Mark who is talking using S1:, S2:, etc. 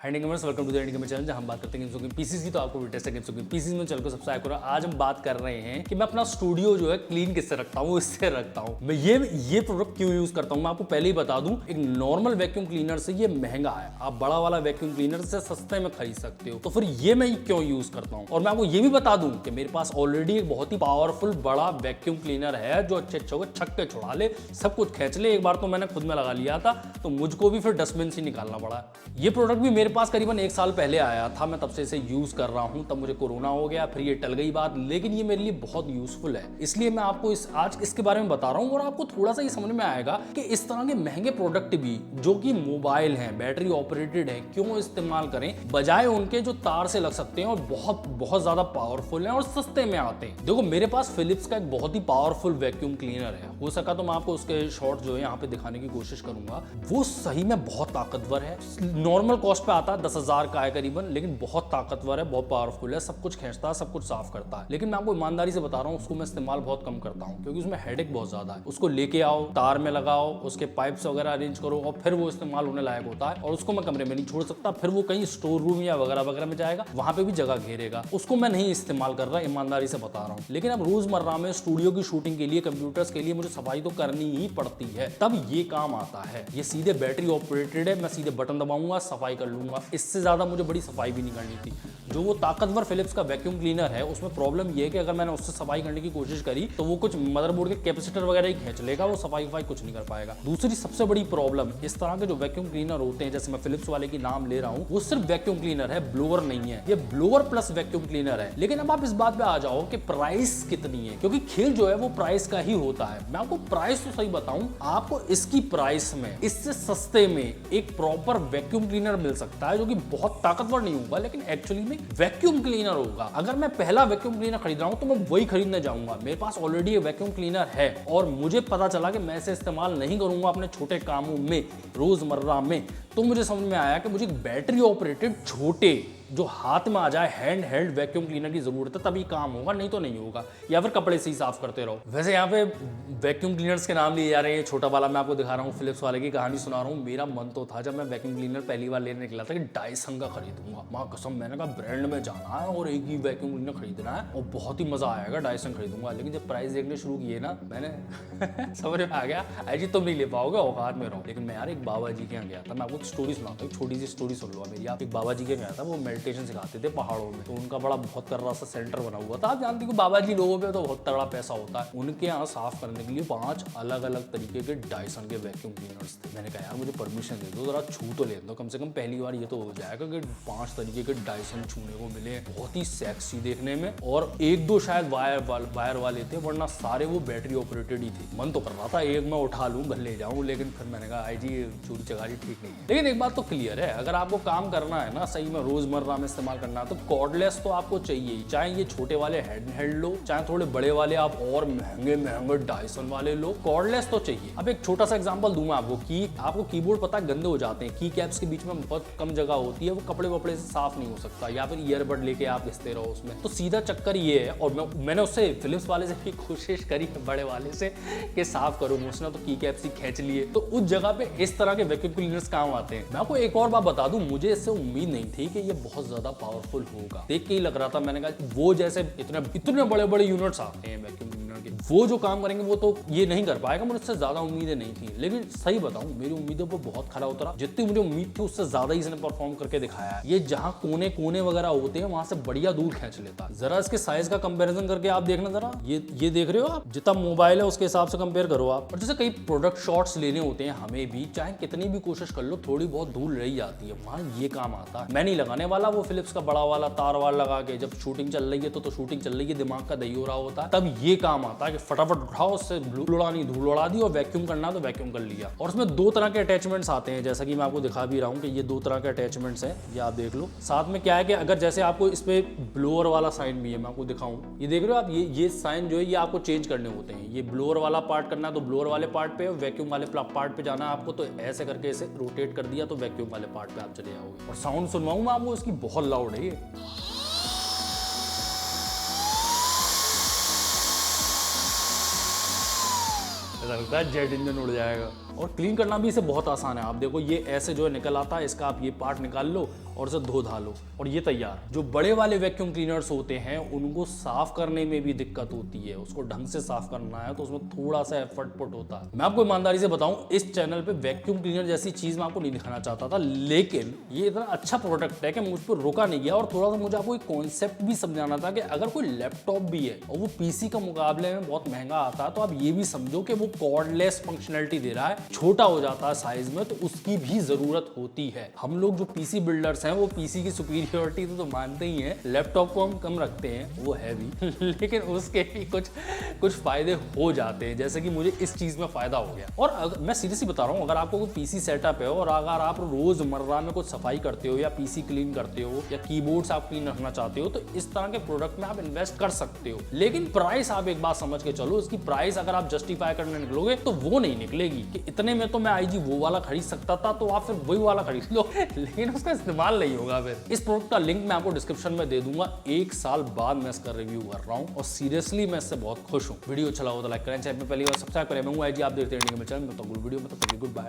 S1: Hi gamers, welcome to the gamer channel जहां हम बात करते हैं गेम्स की पीसीस की। तो आपको टेस्ट गेम्स की पीसीस में चैनल को सब्सक्राइब करो। आज हम बात कर रहे हैं कि मैं अपना स्टूडियो जो है क्लीन किससे रखता हूं, इससे रखता हूं। मैं ये प्रोडक्ट क्यों यूज करता हूं, मैं आपको पहले ही बता दूं। एक नॉर्मल वैक्यूम क्लीनर से ये महंगा है, आप बड़ा वाला वैक्यूम क्लीनर से सस्ते में खरीद सकते हो। तो फिर ये मैं क्यों यूज करता हूं, और मैं आपको ये भी बता दूं कि मेरे पास ऑलरेडी एक बहुत ही पावरफुल बड़ा वैक्यूम क्लीनर है जो अच्छे को छक्के छुड़ा ले, सब कुछ खींच ले। एक बार तो मैंने खुद में लगा लिया था, तो मुझको भी फिर डस्टबिन से निकालना पड़ा। ये प्रोडक्ट भी मेरे पास करीबन 1 साल पहले आया था, मैं तब से इसे यूज कर रहा हूं। तब मुझे कोरोना हो गया, फिर ये टल गई बात, लेकिन ये मेरे लिए बहुत यूजफुल है। इसलिए मैं आपको आज इसके बारे में बता रहा हूं, और आपको थोड़ा सा ये समझ में आएगा कि इस तरह के महंगे प्रोडक्ट भी जो कि मोबाइल हैं, बैटरी ऑपरेटेड है, क्यों इस्तेमाल करें बजाय उनके जो तार से लग सकते हैं और बहुत ज्यादा पावरफुल हैं और सस्ते में आते हैं। देखो, मेरे पास फिलिप्स का एक बहुत ही पावरफुल वैक्यूम क्लीनर है। हो सका तो मैं आपको उसके शॉट जो है यहाँ पे दिखाने की कोशिश करूंगा। वो सही में बहुत ताकतवर है। नॉर्मल कॉस्ट पे आता है, 10,000 का है करीबन, लेकिन बहुत ताकतवर है, बहुत पावरफुल है, सब कुछ खींचता है, सब कुछ साफ करता है। लेकिन मैं आपको ईमानदारी से बता रहा हूँ, उसको मैं इस्तेमाल बहुत कम करता हूँ, क्योंकि उसमें हेडेक बहुत ज्यादा है। उसको लेके आओ, तार में लगाओ, उसके पाइप्स वगैरह अरेंज करो, और फिर वो इस्तेमाल होने लायक होता है। और उसको मैं कमरे में नहीं छोड़ सकता, फिर वो कहीं स्टोर रूम या वगैरह वगैरह में जाएगा, वहां पे भी जगह घेरेगा। उसको मैं नहीं इस्तेमाल कर रहा, ईमानदारी से बता रहा हूँ। लेकिन अब रोजमर्रा में स्टूडियो की शूटिंग के लिए, कंप्यूटर्स के लिए मुझे सफाई तो करनी ही पड़ती है, तब ये काम आता है। ये सीधे बैटरी ऑपरेटेड है, मैं सीधे बटन दबाऊंगा, सफाई कर लूंगा। इससे ज्यादा मुझे बड़ी सफाई भी नहीं करनी थी। जो वो ताकतवर फिलिप्स का वैक्यूम क्लीनर है, उसमें प्रॉब्लम ये है कि अगर मैंने उससे सफाई करने की कोशिश करी तो वो कुछ मदरबोर्ड के कैपेसिटर वगैरह ही खींच लेगा, वो सफाई कुछ नहीं कर पाएगा। दूसरी सबसे बड़ी प्रॉब्लम, इस तरह के जो वैक्यूम क्लीनर होते हैं, जैसे मैं फिलिप्स वाले की नाम ले रहा हूं, वो सिर्फ वैक्यूम क्लीनर है, ब्लोअर नहीं है। ये ब्लोअर प्लस वैक्यूम क्लीनर है। लेकिन अब आप इस बात पे आ जाओ कि प्राइस कितनी है, क्योंकि खेल जो है वो प्राइस का ही होता है। मैं आपको प्राइस तो सही बताऊं, आपको इसकी प्राइस में इससे सस्ते में एक प्रॉपर वैक्यूम क्लीनर मिल सकता है, जो कि बहुत ताकतवर नहीं होगा, लेकिन एक्चुअली में वैक्यूम क्लीनर होगा। अगर मैं पहला वैक्यूम क्लीनर खरीद रहा हूं तो मैं वही खरीदने जाऊंगा। मेरे पास ऑलरेडी वैक्यूम क्लीनर है, और मुझे पता चला कि मैं इसे इस्तेमाल नहीं करूंगा अपने छोटे कामों में, रोजमर्रा में। तो मुझे समझ में आया कि मुझे बैटरी ऑपरेटेड छोटे जो हाथ में आ जाए हैंड हेल्ड वैक्यूम क्लीनर की जरूरत है, तभी काम होगा, नहीं तो नहीं होगा। या फिर कपड़े से ही साफ करते रहो। वैसे यहाँ पे वैक्यूम क्लीनर्स के नाम लिए जा रहे हैं। छोटा वाला मैं आपको दिखा रहा हूँ, फिलिप्स वाले की कहानी सुना रहा हूँ। मेरा मन तो था जब मैं वैक्यूम क्लीनर पहली बार लेने निकला था कि डायसन का खरीदूंगा। माँ कसम, मैंने कहा ब्रांड में जाना है और एक ही वैक्यूम क्लीनर खरीदना है और बहुत ही मजा आएगा, डायसन खरीदूंगा। लेकिन जब प्राइस देखने शुरू किए ना, मैंने समझ में आ गया अजी तुम नहीं ले पाओगे, औकात में रहो। लेकिन मैं यार एक बाबा जी के यहाँ गया था, मैं आपको एक स्टोरी सुनाता हूँ, छोटी सी स्टोरी सुन लो मेरी। आप एक बाबा जी के गया था, वो मेडिटेशन सिखाते थे पहाड़ों में। तो उनका बड़ा बहुत तगड़ा सा सेंटर बना हुआ था। आप जानते हो बाबा जी लोगों पे तो बहुत तगड़ा पैसा होता है। उनके यहाँ साफ करने के लिए 5 अलग अलग तरीके के डायसन के वैक्यूम क्लीनर्स थे। मैंने कहा यार मुझे परमिशन दे दो, जरा छू तो ले दो, कम से कम पहली बार ये तो हो जाएगा कि 5 तरीके के डायसन छूने को मिले। बहुत ही सेक्सी देखने में, और 1-2 शायद वायर वाले थे, वरना सारे वो बैटरी ऑपरेटेड ही थे। मन तो कर रहा था एक मैं उठा लूं, घर ले जाऊं, लेकिन फिर मैंने कहा आई जी चोरी चकारी ठीक नहीं है। लेकिन एक बात तो क्लियर है, अगर आपको काम करना है ना, सही में रोजमर्रा में इस्तेमाल करना है, तो कॉर्डलेस तो आपको चाहिए ही। चाहे ये छोटे वाले हैंड हेल्ड लो, चाहे थोड़े बड़े वाले आप और महंगे डायसन वाले लो, कॉर्डलेस तो चाहिए। अब एक छोटा सा एग्जांपल दूं मैं आपको कि आपको कीबोर्ड पता है गंदे हो जाते हैं, की कैप्स के बीच में बहुत कम जगह होती है, वो कपड़े वपड़े से साफ नहीं हो सकता, या फिर ईयरबड लेके आप घिसते रहो उसमें। तो सीधा चक्कर ये है, और मैंने उससे फिलिप्स वाले से भी कोशिश करी, बड़े वाले से, कि साफ करो, उसने तो की कैप्स ही खींच लिए। तो उस जगह पे इस तरह के वैक्यूम क्लीनर्स काम आते हैं। मैं आपको एक और बात बता दूं, मुझे इससे उम्मीद नहीं थी कि ये बहुत ज्यादा पावरफुल होगा। देख के ही लग रहा था, मैंने कहा वो जैसे इतने बड़े बड़े यूनिट्स आते हैं वैक्यूम क्लीनर के, वो जो काम करेंगे वो तो ये नहीं कर पाएगा। मुझे इससे ज्यादा उम्मीदें नहीं थी। लेकिन सही बताऊं, मेरी उम्मीदों पर बहुत खरा उतरा। जितनी मुझे उम्मीद थी उससे ज्यादा ही इसने परफॉर्म करके दिखाया है। ये जहां कोने कोने वगैरह होते हैं, वहां से बढ़िया दूर खींच लेता है। जरा इसके साइज का कंपेरिजन करके आप देखना, जरा ये देख रहे हो आप, जितना मोबाइल है उसके हिसाब से कंपेयर करो आप। और जैसे कई प्रोडक्ट शॉट्स लेने होते हैं, हमें भी चाहे कितनी भी कोशिश कर लो, थोड़ी बहुत धूल रही जाती है, वहां ये काम आता है। मैं नहीं लगाने वाला वो फिलिप्स का बड़ा वाला तार वार लगा के, जब शूटिंग चल रही है तो शूटिंग चल रही है, दिमाग का दही हो रहा होता है, तब ये काम आता है कि फटाफट उठाओ, उससे धूल उड़ा दी, और वैक्यूम करना तो वैक्यूम कर लिया। और उसमें 2 तरह के अटैचमेंट्स आते हैं, जैसा कि मैं आपको दिखा भी रहा हूँ कि ये 2 तरह के अटैचमेंट्स हैं, ये आप देख लो। साथ में क्या है कि अगर जैसे आपको इस पे ब्लोअर वाला साइन भी है, मैं आपको दिखाऊं, ये देख रहे हो आप, ये साइन जो है ये आपको चेंज करने होते हैं। ये ब्लोअर वाला पार्ट करना है तो ब्लोअर वाले पार्ट पे, वैक्यूम वाले पार्ट पे जाना है आपको, तो ऐसे करके इसे रोटेट कर दिया तो वैक्यूम वाले पार्ट पे आप चले जाओगे। और साउंड सुनवाऊं मैं आपको, इसकी बहुत लाउड है ये। ऐसा लगता है जेट इंजन उड़ जाएगा। और क्लीन करना भी इसे बहुत आसान है। आप देखो ये ऐसे जो है निकल आता है, इसका आप ये पार्ट निकाल लो और उसे धो धा लो और ये तैयार। जो बड़े वाले वैक्यूम क्लीनर्स होते हैं उनको साफ करने में भी दिक्कत होती है, उसको ढंग से साफ करना है तो उसमें थोड़ा सा एफर्ट पुट होता है। मैं आपको ईमानदारी से बताऊं, इस चैनल पे वैक्यूम क्लीनर जैसी चीज मैं आपको नहीं दिखाना चाहता था, लेकिन ये इतना अच्छा प्रोडक्ट है कि मुझ पर रोका नहीं गया। और थोड़ा सा मुझे आपको एक कॉन्सेप्ट भी समझाना था कि अगर कोई लैपटॉप भी है और वो पीसी का मुकाबले में बहुत महंगा आता है तो आप ये भी समझो कि वो कॉर्डलेस फंक्शनलिटी दे रहा है, छोटा हो जाता है साइज में, तो उसकी भी जरूरत होती है। हम लोग जो पीसी बिल्डर्स हैं वो पीसी की सुपीरियरिटी तो मानते ही हैं, लैपटॉप को हम कम रखते हैं, वो है भी लेकिन उसके भी कुछ फायदे हो जाते हैं, जैसे कि मुझे इस चीज में फायदा हो गया। और मैं सीरियसली बता रहा हूँ, अगर आपको कोई पीसी सेटअप है और अगर आप रोजमर्रा में कुछ सफाई करते हो या पीसी क्लीन करते हो या कीबोर्ड्स आप क्लीन रखना चाहते हो तो इस तरह के प्रोडक्ट में आप इन्वेस्ट कर सकते हो। लेकिन प्राइस आप एक बात समझ के चलो, इसकी प्राइस अगर आप जस्टिफाई करने निकलोगे तो वो नहीं निकलेगी कि इतने में तो मैं IG वो वाला खरीद सकता था, तो आप फिर वही वाला खरीद लो लेकिन उसका इस्तेमाल नहीं होगा। फिर इस प्रोडक्ट का लिंक मैं आपको डिस्क्रिप्शन में दे दूंगा। 1 साल बाद मैं इसका रिव्यू कर रहा हूँ और सीरियसली मैं इससे बहुत खुश हूँ। वीडियो अच्छा लगा तो लाइक करें, चैनल पे पहली बार सब्सक्राइब करें। मैं हूं IG, आप देखते हैं इंडिया में चैनल में, तो वीडियो में, तो गुड बाय।